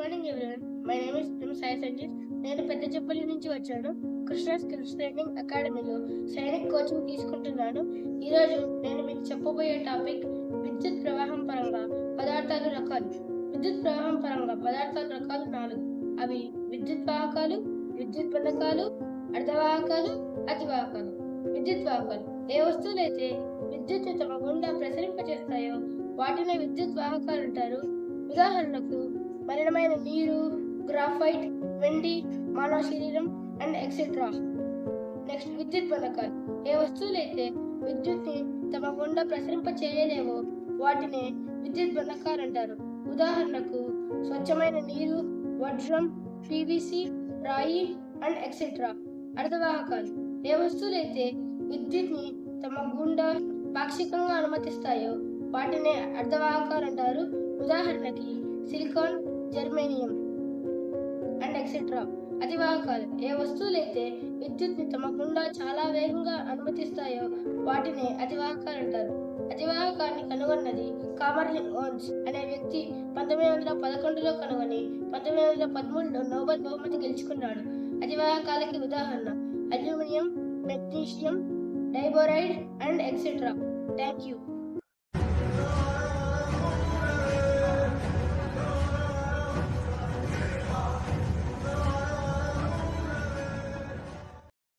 Morning everyone. My name is Sai Sanjit. నేను పెద్దచెప్పల్లి నుంచి వచ్చాను. కృష్ణ స్కిల్స్ ట్రైనింగ్ అకాడమీలో సైనిక్ కోచింగ్ తీసుకుంటున్నాను. ఈరోజు నేను మీకు చెప్పబోయే టాపిక్ విద్యుత్ ప్రవాహం పరంగా పదార్థాలు రకాలు. విద్యుత్ ప్రవాహం పరంగా పదార్థాల రకాలు 4. అవి విద్యుత్ వాహకాలు, విద్యుత్ బంధకాలు, అర్ధవాహకాలు, అతివాహకాలు. విద్యుత్ వాహకాలు ఏ వస్తువులైతే విద్యుత్ తమ గుండా ప్రసరింపచేస్తాయో వాటినే విద్యుత్ వాహకాలు అంటారు. ఉదాహరణకు మలినమైన నీరు, గ్రాఫైట్, వెండి, మానవ శరీరం అండ్ ఎక్సెట్రా. నెక్స్ట్ విద్యుత్ బంధకాలు ఏ వస్తువులైతే విద్యుత్ని తమ గుండా ప్రసరింప చేయలేవో వాటిని విద్యుత్ బంధకాలు అంటారు. ఉదాహరణకు స్వచ్ఛమైన నీరు, వజ్రం, పివిసి, రాయి అండ్ ఎక్సెట్రా. అర్ధవాహకాలు ఏ వస్తువులైతే విద్యుత్ని తమ గుండా పాక్షికంగా అనుమతిస్తాయో వాటినే అర్ధవాహకాలు అంటారు. ఉదాహరణకి సిలికాన్, జర్మేనియం అండ్ ఎక్సెట్రా. అతివాహకాలు ఏ వస్తువులైతే విద్యుత్ని తమ గుండా చాలా వేగంగా అనుమతిస్తాయో వాటినే అతివాహకాలు అంటారు. అతివాహకాన్ని కనుగొన్నది కామర్లిన్ ఓన్స్ అనే వ్యక్తి 1911లో కనుగొని 1913లో నోబెల్ బహుమతి గెలుచుకున్నాడు. అతివాహకాలకి ఉదాహరణ aluminium, magnesium, diboride and etcetera. Thank you.